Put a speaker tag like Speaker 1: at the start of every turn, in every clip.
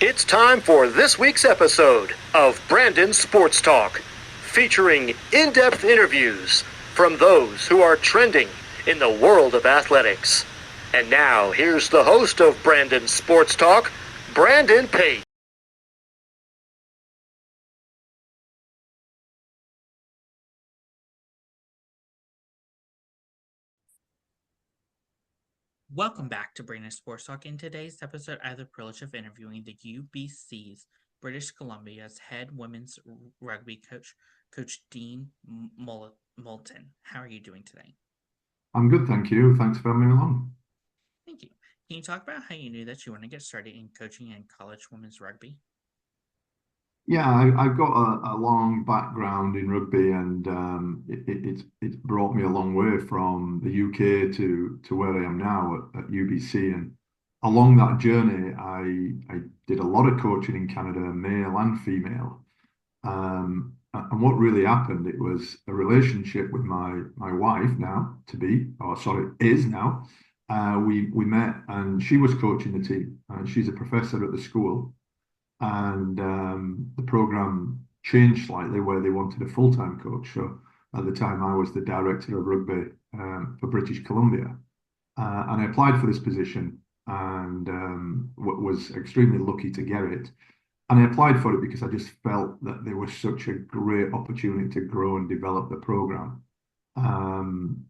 Speaker 1: It's time for this week's episode of Brandon Sports Talk, featuring in-depth interviews from those who are trending in the world of athletics. And now, here's the host of Brandon Sports Talk, Brandon Pate.
Speaker 2: Welcome back to Brandon Sports Talk. In today's episode, I have the privilege of interviewing the UBC's British Columbia's head women's rugby coach, Coach Dean Murten. How are you doing today?
Speaker 3: I'm good, thank you. Thanks for having me along.
Speaker 2: Thank you. Can you talk about how you knew that you want to get started in coaching in college women's rugby?
Speaker 3: Yeah, I've got a long background in rugby, and it's brought me a long way from the UK to where I am now at UBC. And along that journey, I did a lot of coaching in Canada, male and female. And what really happened, it was a relationship with my wife now to be, or sorry, is now. We met, and she was coaching the team, and she's a professor at the school. And the program changed slightly where they wanted a full-time coach. So at the time, I was the director of rugby for British Columbia, and I applied for this position and was extremely lucky to get it. And I applied for it because I just felt that there was such a great opportunity to grow and develop the program. And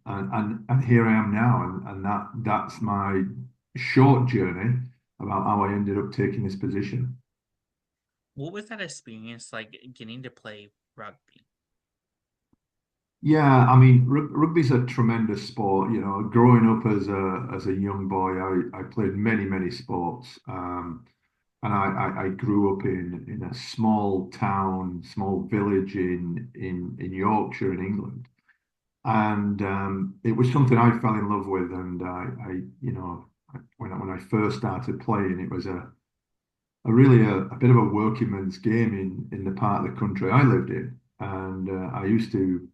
Speaker 3: here I am now, and that's my short journey about how I ended up taking this position.
Speaker 2: What was that experience like getting to play rugby?
Speaker 3: Yeah, I mean, rugby's a tremendous sport. You know, growing up as a young boy, I played many sports, and I grew up in a small town, small village in Yorkshire in England, and it was something I fell in love with. And when I first started playing, it was a bit of a working man's game in the part of the country I lived in, and I used to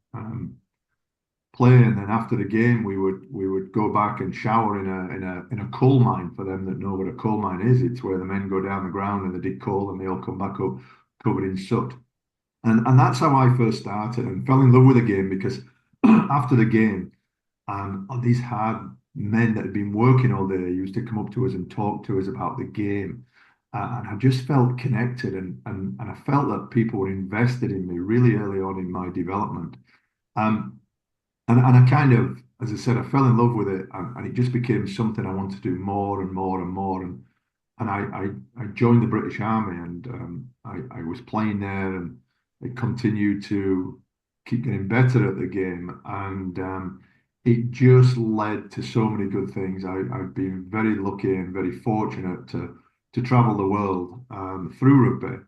Speaker 3: play, and then after the game we would go back and shower in a coal mine. For them that know what a coal mine is, it's where the men go down the ground and they dig coal and they all come back up covered in soot. And that's how I first started and fell in love with the game because after the game, these hard men that had been working all day used to come up to us and talk to us about the game. And I just felt connected, and I felt that people were invested in me really early on in my development. Um, and I kind of, as I said, I fell in love with it, and it just became something I wanted to do more and more and more. And I joined the British Army, and I was playing there, and I continued to keep getting better at the game. And it just led to so many good things. I've been very lucky and very fortunate to travel the world through rugby.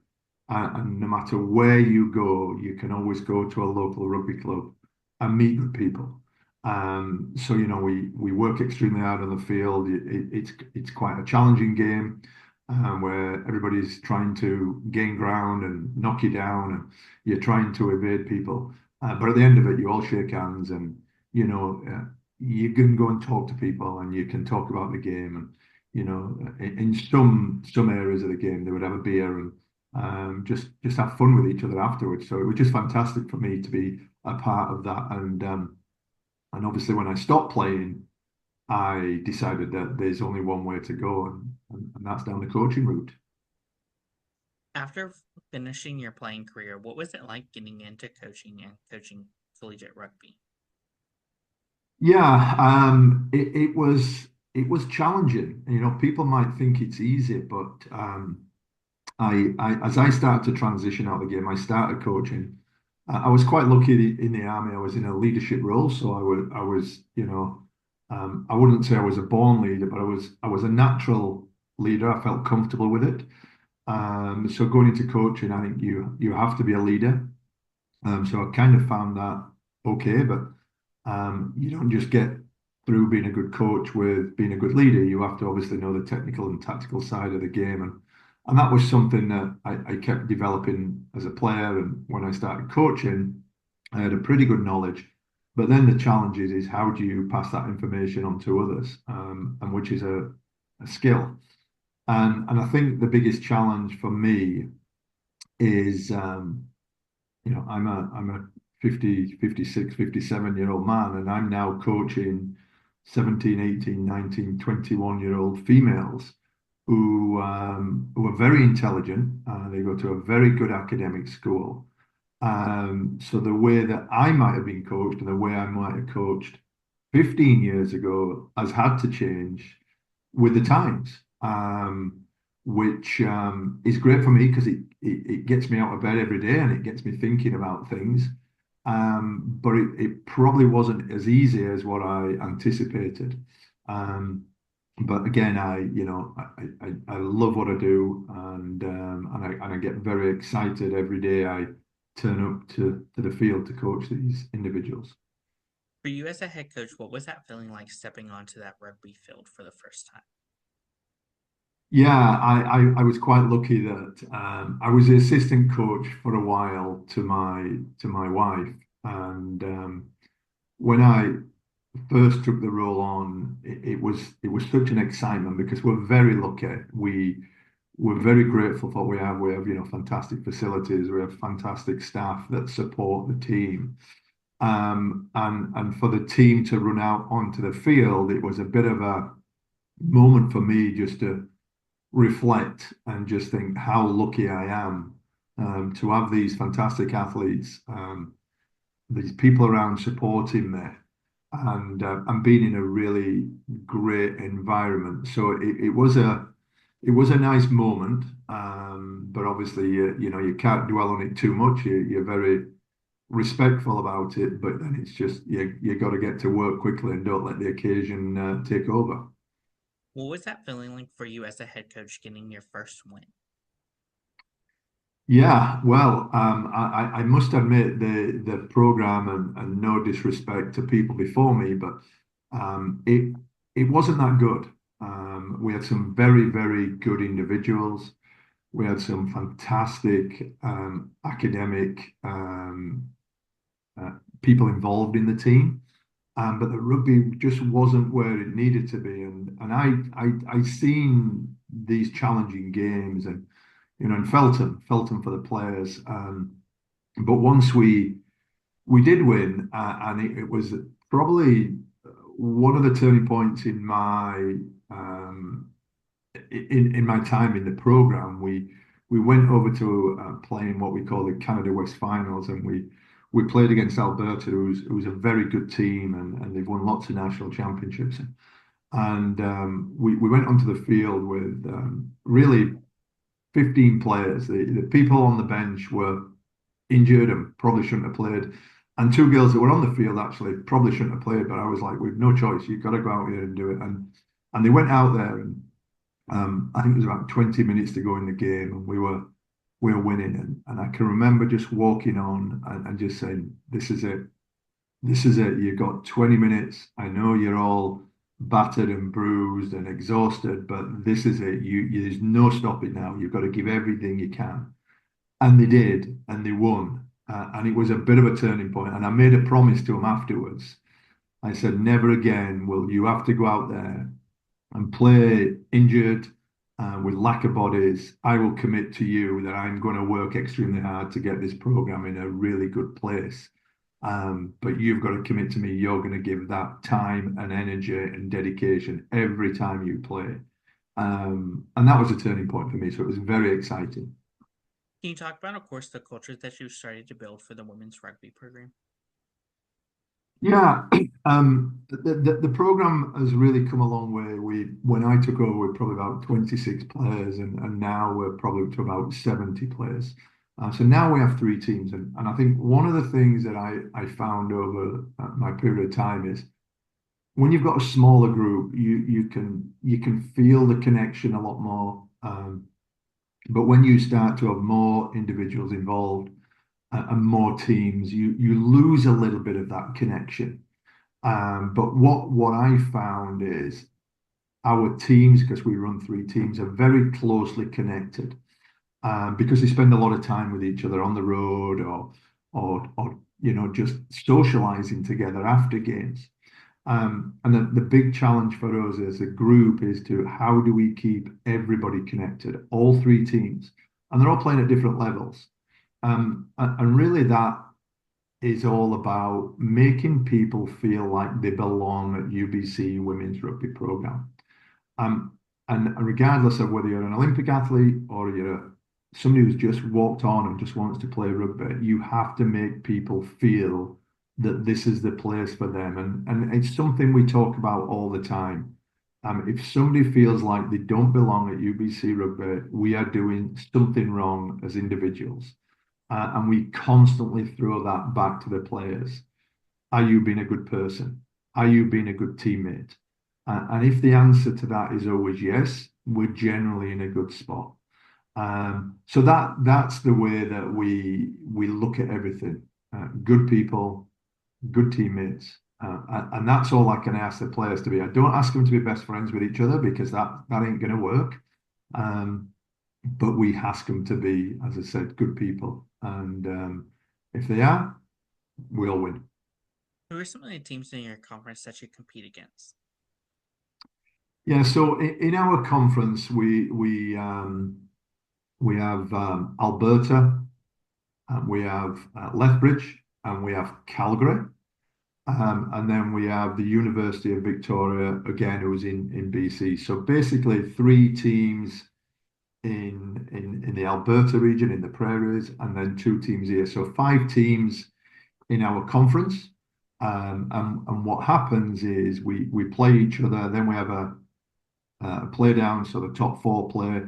Speaker 3: And no matter where you go, you can always go to a local rugby club and meet with people. So you know, we work extremely hard on the field. It's quite a challenging game where everybody's trying to gain ground and knock you down, and you're trying to evade people. But at the end of it, you all shake hands, and you know you can go and talk to people, and you can talk about the game. And you know, in some areas of the game, they would have a beer and just have fun with each other afterwards. So it was just fantastic for me to be a part of that. And obviously, when I stopped playing, I decided that there's only one way to go, and that's down the coaching route.
Speaker 2: After finishing your playing career, what was it like getting into coaching and coaching collegiate rugby?
Speaker 3: Yeah, it was challenging. You know, people might think it's easy, but I as I started to transition out of the game, I started coaching. I was quite lucky in the army. I was in a leadership role, so I was, you know, I wouldn't say I was a born leader, but I was a natural leader. I felt comfortable with it. So going into coaching, I think you have to be a leader. So I kind of found that okay, but you don't just get through being a good coach with being a good leader. You have to obviously know the technical and tactical side of the game, and that was something that I kept developing as a player. And when I started coaching, I had a pretty good knowledge. But then the challenge is how do you pass that information on to others, and which is a skill. And I think the biggest challenge for me is, I'm a 50, 56, 57-year-old man, and I'm now coaching 17, 18, 19, 21-year-old females who are very intelligent. They go to a very good academic school. So the way that I might have been coached and the way I might have coached 15 years ago has had to change with the times, which is great for me because it gets me out of bed every day and it gets me thinking about things. But it probably wasn't as easy as what I anticipated. But again, I love what I do, and I get very excited every day I turn up to the field to coach these individuals.
Speaker 2: For you as a head coach, what was that feeling like stepping onto that rugby field for the first time?
Speaker 3: Yeah, I was quite lucky that I was the assistant coach for a while to my wife, and when I first took the role on, it was such an excitement because we're very lucky. We're very grateful for what we have. We have, fantastic facilities. We have fantastic staff that support the team. And for the team to run out onto the field, it was a bit of a moment for me just to reflect and just think how lucky I am to have these fantastic athletes, these people around supporting me, and being in a really great environment. So it was a nice moment, but obviously you can't dwell on it too much. You're very respectful about it, but then it's just you got to get to work quickly and don't let the occasion take over.
Speaker 2: What was that feeling like for you as a head coach getting your first win?
Speaker 3: Yeah, well, I must admit the program, and no disrespect to people before me, but it wasn't that good. We had some very, very good individuals. We had some fantastic academic people involved in the team, but the rugby just wasn't where it needed to be. And I seen these challenging games, and felt them for the players. But once we did win, and it was probably one of the turning points in my time in the program. We went over to play in what we call the Canada West Finals, and we played against Alberta, who's a very good team, and they've won lots of national championships. And we went onto the field with really 15 players. The people on the bench were injured and probably shouldn't have played. And two girls that were on the field actually probably shouldn't have played, but I was like, we've no choice. You've got to go out here and do it. And they went out there, and I think it was about 20 minutes to go in the game, and we were winning. And I can remember just walking on and just saying, this is it. This is it. You've got 20 minutes. I know you're all battered and bruised and exhausted, but this is it. There's no stopping now. You've got to give everything you can. And they did, and they won. And it was a bit of a turning point. And I made a promise to them afterwards. I said, never again will you have to go out there and play injured with lack of bodies. I will commit to you that I'm going to work extremely hard to get this program in a really good place. But you've got to commit to me. You're going to give that time and energy and dedication every time you play. And that was a turning point for me. So it was very exciting.
Speaker 2: Can you talk about, of course, the culture that you started to build for the women's rugby program?
Speaker 3: Yeah, the program has really come a long way. When I took over, we were probably about 26 players, and now we're probably to about 70 players. So now we have three teams, and I think one of the things that I found over my period of time is when you've got a smaller group, you can feel the connection a lot more. But when you start to have more individuals involved and more teams, you lose a little bit of that connection. But what I found is our teams, because we run three teams, are very closely connected because they spend a lot of time with each other on the road or just socializing together after games. And the big challenge for us as a group is to how do we keep everybody connected, all three teams, and they're all playing at different levels. And really that is all about making people feel like they belong at UBC Women's Rugby Program. Um, and regardless of whether you're an Olympic athlete or you're somebody who's just walked on and just wants to play rugby, you have to make people feel that this is the place for them. And it's something we talk about all the time. If somebody feels like they don't belong at UBC Rugby, we are doing something wrong as individuals. And we constantly throw that back to the players. Are you being a good person? Are you being a good teammate? And if the answer to that is always yes, we're generally in a good spot. So that's the way that we look at everything. Good people, good teammates, and that's all I can ask the players to be. I don't ask them to be best friends with each other because that ain't going to work. But we ask them to be, as I said, good people, and if they are, we'll win.
Speaker 2: Who are some of the teams in your conference that you compete against?
Speaker 3: Yeah, so in our conference, we have Alberta, we have Lethbridge, and we have Calgary. And then we have the University of Victoria, again, who's in BC. So basically three teams in the Alberta region, in the prairies, and then two teams here. So five teams in our conference. And what happens is we play each other, then we have a play down, so the top four play,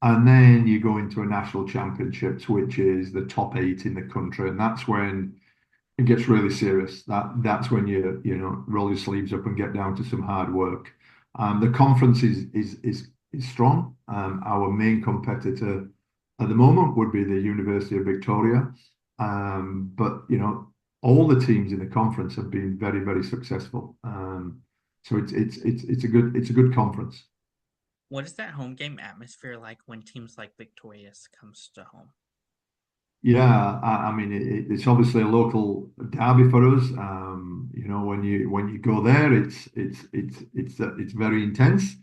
Speaker 3: and then you go into a national championships, which is the top eight in the country, and that's when it gets really serious. That's when you roll your sleeves up and get down to some hard work. The conference is strong. Our main competitor at the moment would be the University of Victoria, but all the teams in the conference have been very, very successful. So it's a good conference.
Speaker 2: What is that home game atmosphere like when teams like Victorious comes to home?
Speaker 3: Yeah, I mean it's obviously a local derby for us. When you go there, it's very intense,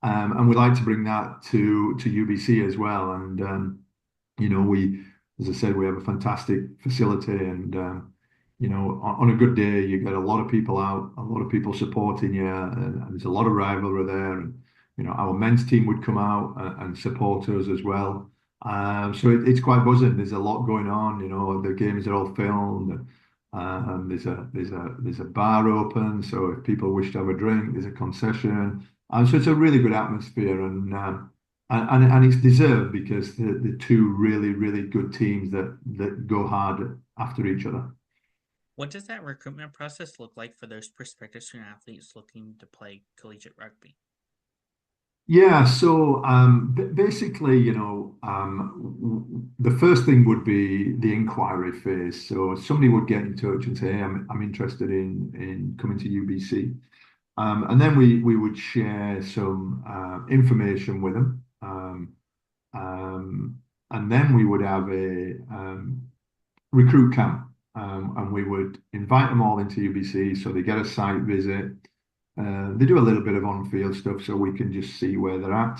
Speaker 3: and we like to bring that to UBC as well. And we, as I said, we have a fantastic facility, and on a good day, you get a lot of people out, a lot of people supporting you, and there's a lot of rivalry there. And our men's team would come out and support us as well. So it's quite buzzing. There's a lot going on. The games are all filmed. There's a bar open, so if people wish to have a drink, there's a concession. So it's a really good atmosphere, and it's deserved because the two really, really good teams that go hard after each other.
Speaker 2: What does that recruitment process look like for those prospective student athletes looking to play collegiate rugby?
Speaker 3: Yeah, so basically, the first thing would be the inquiry phase. So somebody would get in touch and say, hey, I'm interested in coming to UBC. And then we would share some information with them. And then we would have a recruit camp. And we would invite them all into UBC so they get a site visit. They do a little bit of on-field stuff so we can just see where they're at.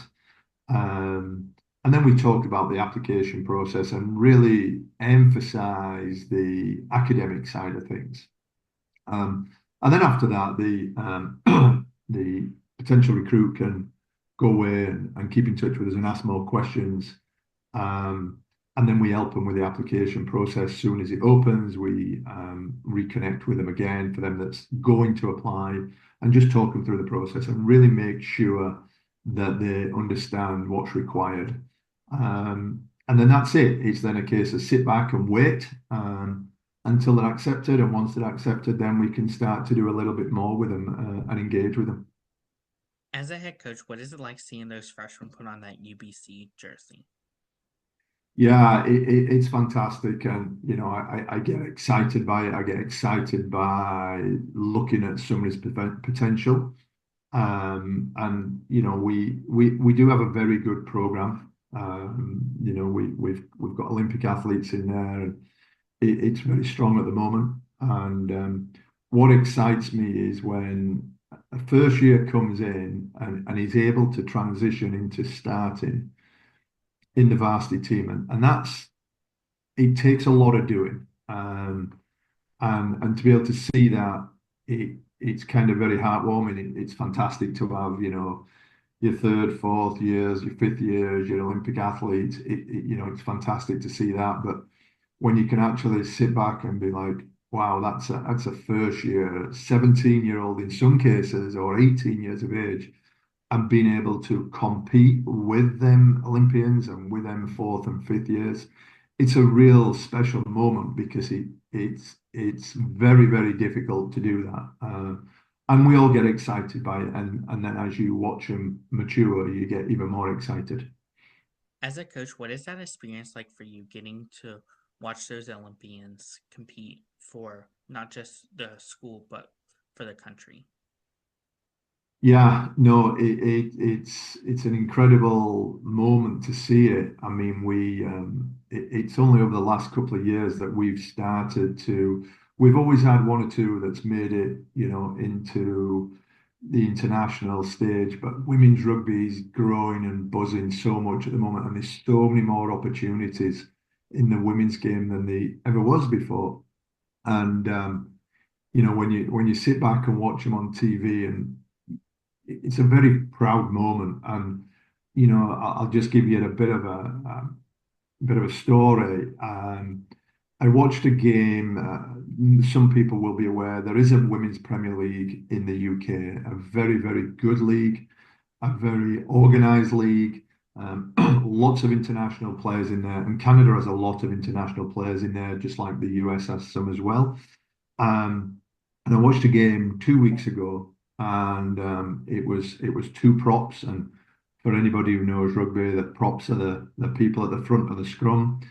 Speaker 3: And then we talked about the application process and really emphasize the academic side of things. And then after that, the potential recruit can go away and keep in touch with us and ask more questions. And then we help them with the application process. As soon as it opens, we reconnect with them again for them that's going to apply and just talk them through the process and really make sure that they understand what's required. And then that's it. It's then a case of sit back and wait until they're accepted. And once they're accepted, then we can start to do a little bit more with them and engage with them.
Speaker 2: As a head coach, what is it like seeing those freshmen put on that UBC jersey?
Speaker 3: Yeah, it's fantastic, and I get excited by it. I get excited by looking at somebody's potential, and we do have a very good program. We've got Olympic athletes in there, and it's very strong at the moment. And what excites me is when a first year comes in and he's able to transition into starting in the varsity team, and that's it takes a lot of doing, and to be able to see that it's kind of very heartwarming. It's fantastic to have your third, fourth years, your fifth years, your Olympic athletes. It's fantastic to see that. But when you can actually sit back and be like, wow, that's a first year, 17-year-old in some cases, or 18 years of age, and being able to compete with them Olympians and with them fourth and fifth years, it's a real special moment because it's very, very difficult to do that. And we all get excited by it. And then as you watch them mature, you get even more excited.
Speaker 2: As a coach, what is that experience like for you getting to watch those Olympians compete for not just the school, but for the country?
Speaker 3: Yeah, no, it's an incredible moment to see it. I mean, it's only over the last couple of years that we've started to. We've always had one or two that's made it, into the international stage, but women's rugby is growing and buzzing so much at the moment, and there's so many more opportunities in the women's game than there ever was before. And when you sit back and watch them on TV, and it's a very proud moment. And I'll just give you a bit of a story. I watched a game. Some people will be aware there is a women's Premier League in the UK, a very, very good league, a very organised league. Lots of international players in there, and Canada has a lot of international players in there, just like the US has some as well. Um, and I watched a game 2 weeks ago, and it was two props. And for anybody who knows rugby, the props are the people at the front of the scrum.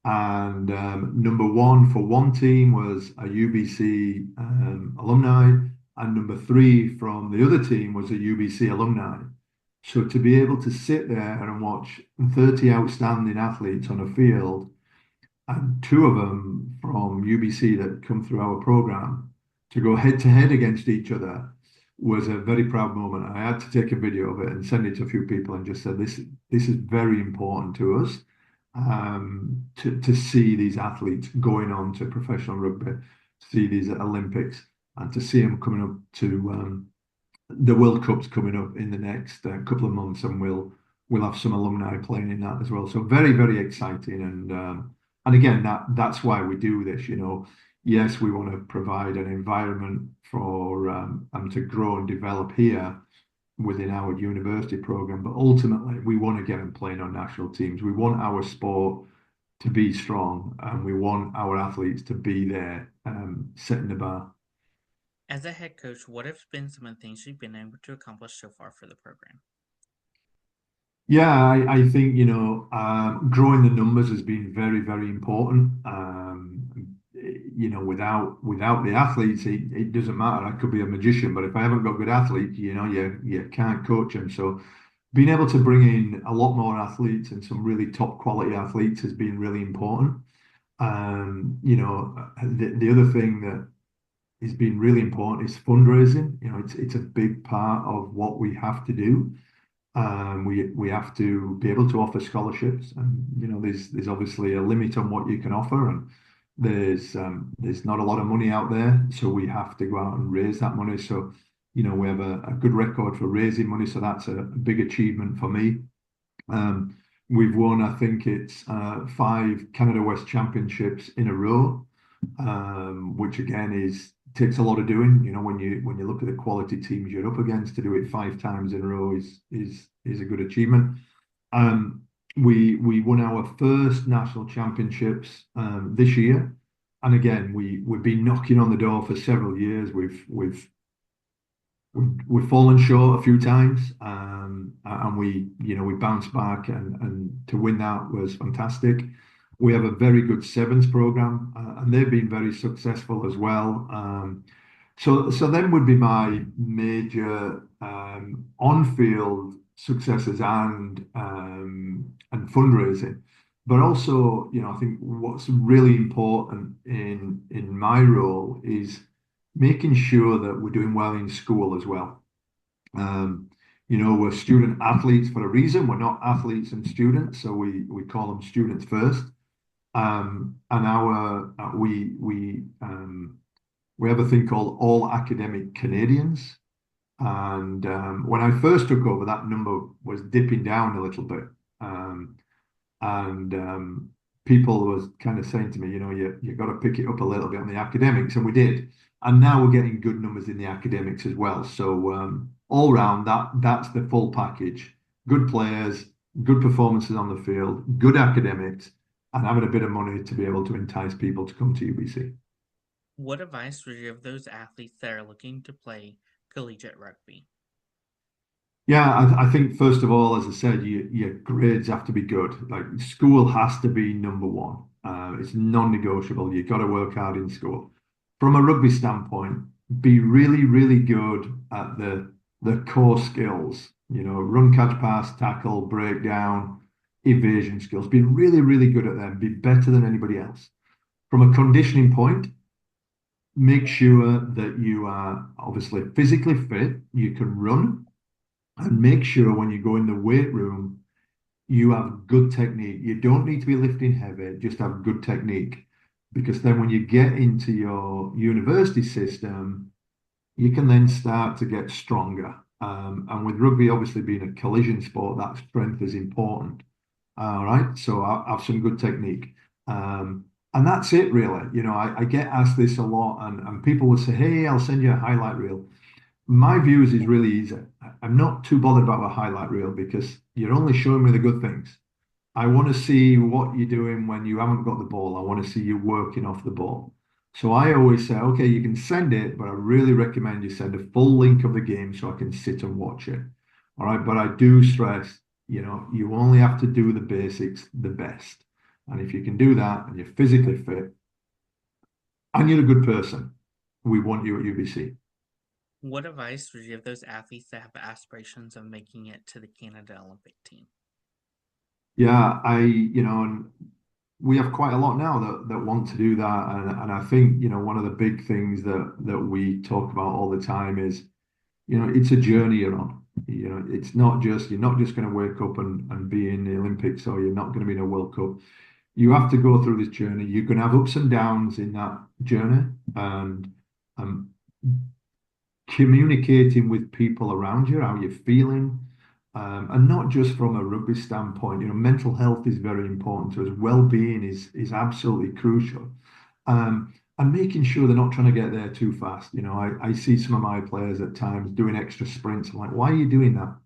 Speaker 3: And number one for one team was a UBC alumni, and number three from the other team was a UBC alumni. So to be able to sit there and watch 30 outstanding athletes on a field, and two of them from UBC that come through our program, to go head to head against each other was a very proud moment. I had to take a video of it and send it to a few people and just said, this is very important to us, to see these athletes going on to professional rugby, to see these Olympics, and to see them coming up to the World Cup's coming up in the next couple of months, and we'll have some alumni playing in that as well. So very, very exciting. And again, that's why we do this. Yes, we want to provide an environment for them to grow and develop here within our university program, but ultimately we want to get them playing on national teams. We want our sport to be strong, and we want our athletes to be there, setting the bar.
Speaker 2: As a head coach, what have been some of the things you've been able to accomplish so far for the program?
Speaker 3: Yeah, I think growing the numbers has been very, very important. Without the athletes, it doesn't matter. I could be a magician, but if I haven't got good athletes, you can't coach them. So being able to bring in a lot more athletes and some really top quality athletes has been really important. The other thing that has been really important is fundraising. It's a big part of what we have to do. We have to be able to offer scholarships, and there's obviously a limit on what you can offer, and there's not a lot of money out there, so we have to go out and raise that money. So we have a good record for raising money, so that's a big achievement for me. We've won, I think it's 5 Canada West Championships in a row, which again takes a lot of doing. When you look at the quality teams you're up against, to do it 5 times in a row is a good achievement. We won our first national championships this year, and again we've been knocking on the door for several years. We've fallen short a few times, and we bounced back, and to win that was fantastic. We have a very good sevens program, and they've been very successful as well. So then would be my major on-field successes and fundraising. But also, I think what's really important in my role is making sure that we're doing well in school as well. Um, we're student athletes for a reason. We're not athletes and students, so we call them students first. And our we have a thing called All Academic Canadians. And when I first took over, that number was dipping down a little bit. Um, and people was kind of saying to me, you got to pick it up a little bit on the academics, and we did. And now we're getting good numbers in the academics as well. So all round, that's the full package: good players, good performances on the field, good academics, and having a bit of money to be able to entice people to come to UBC.
Speaker 2: What advice would you give those athletes that are looking to play collegiate rugby?
Speaker 3: Yeah, I think first of all, as I said, your grades have to be good. Like school has to be number one. It's non-negotiable. You've got to work hard in school. From a rugby standpoint, be really, really good at the core skills. Run, catch, pass, tackle, breakdown, evasion skills. Be really, really good at them. Be better than anybody else. From a conditioning point, make sure that you are obviously physically fit. You can run, and make sure when you go in the weight room, you have good technique. You don't need to be lifting heavy, just have good technique. Because then when you get into your university system, you can then start to get stronger. And with rugby obviously being a collision sport, that strength is important. All right, so I have some good technique. And that's it really. I get asked this a lot, and people will say, hey, I'll send you a highlight reel. My views is really easy. I'm not too bothered about a highlight reel because you're only showing me the good things. I want to see what you're doing when you haven't got the ball. I want to see you working off the ball. So I always say, okay, you can send it, but I really recommend you send a full link of the game so I can sit and watch it. All right. But I do stress, you only have to do the basics the best. And if you can do that and you're physically fit and you're a good person, we want you at UBC.
Speaker 2: What advice would you give those athletes that have aspirations of making it to the Canada Olympic team?
Speaker 3: Yeah, and we have quite a lot now that want to do that. And I think, one of the big things that we talk about all the time is, it's a journey you're on. You're not just going to wake up and be in the Olympics, or you're not going to be in a World Cup. You have to go through this journey. You're going to have ups and downs in that journey. And um, communicating with people around you, how you're feeling, and not just from a rugby standpoint. Mental health is very important to us. Well-being is absolutely crucial, and making sure they're not trying to get there too fast. I see some of my players at times doing extra sprints. I'm like, why are you doing that?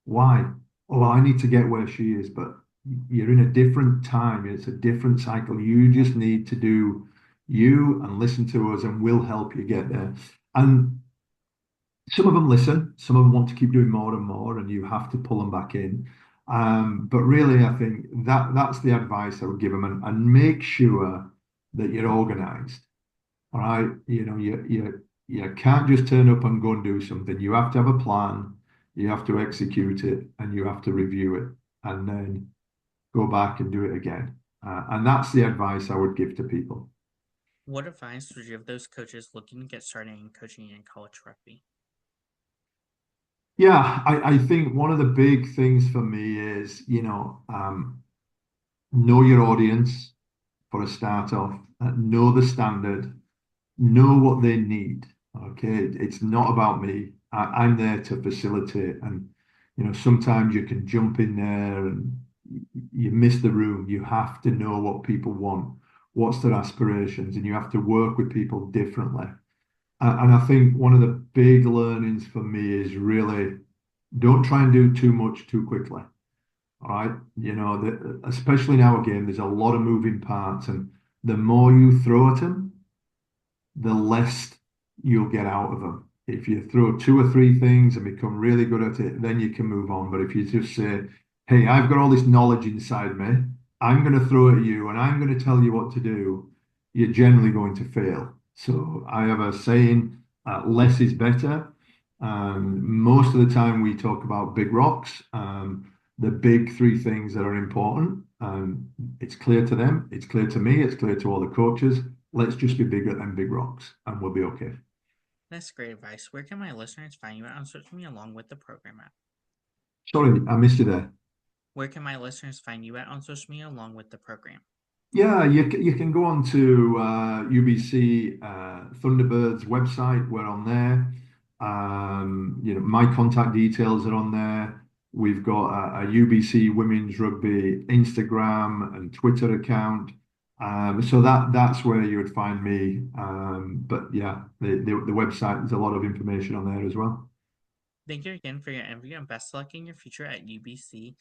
Speaker 3: Why? Oh, well, I need to get where she is, but you're in a different time. It's a different cycle. You just need to do you and listen to us, and we'll help you get there. And some of them listen, some of them want to keep doing more and more, and you have to pull them back in. But really, I think that's the advice I would give them, and make sure that you're organized. All right, you can't just turn up and go and do something. You have to have a plan, you have to execute it, and you have to review it, and then go back and do it again. And that's the advice I would give to people.
Speaker 2: What advice would you give those coaches looking to get started in coaching in college rugby?
Speaker 3: Yeah, I think one of the big things for me is, know your audience for a start off, know the standard, know what they need. Okay, it's not about me. I'm there to facilitate, and sometimes you can jump in there and you miss the room. You have to know what people want, what's their aspirations, and you have to work with people differently. And I think one of the big learnings for me is really don't try and do too much too quickly. All right. Especially in our game, there's a lot of moving parts, and the more you throw at them, the less you'll get out of them. If you throw two or three things and become really good at it, then you can move on. But if you just say, hey, I've got all this knowledge inside me, I'm going to throw at you and I'm going to tell you what to do, you're generally going to fail. So I have a saying, less is better. Most of the time we talk about big rocks, the big three things that are important. It's clear to them, it's clear to me, it's clear to all the coaches. Let's just be bigger than big rocks and we'll be okay.
Speaker 2: That's great advice. Where can my listeners find you at on social media along with the program at?
Speaker 3: Sorry, I missed you there.
Speaker 2: Where can my listeners find you at on social media along with the program?
Speaker 3: Yeah, you can go on to UBC Thunderbirds website. We're on there. My contact details are on there. We've got a UBC Women's Rugby Instagram and Twitter account. So that's where you would find me. But yeah, the website, there's a lot of information on there as well.
Speaker 2: Thank you again for your interview and best of luck in your future at UBC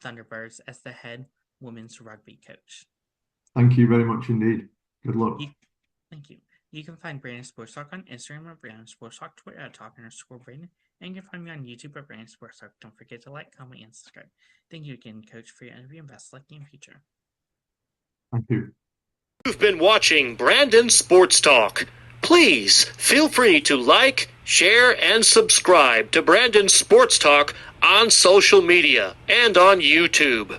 Speaker 2: Thunderbirds as the head women's rugby coach.
Speaker 3: Thank you very much indeed. Good luck.
Speaker 2: Thank you. You can find Brandon Sports Talk on Instagram at Brandon Sports Talk, Twitter at Talk_Brandon, and you can find me on YouTube at Brandon Sports Talk. Don't forget to like, comment, and subscribe. Thank you again, Coach, for your interview and best of luck in your future.
Speaker 3: Thank you.
Speaker 1: You've been watching Brandon Sports Talk. Please feel free to like, share, and subscribe to Brandon Sports Talk on social media and on YouTube.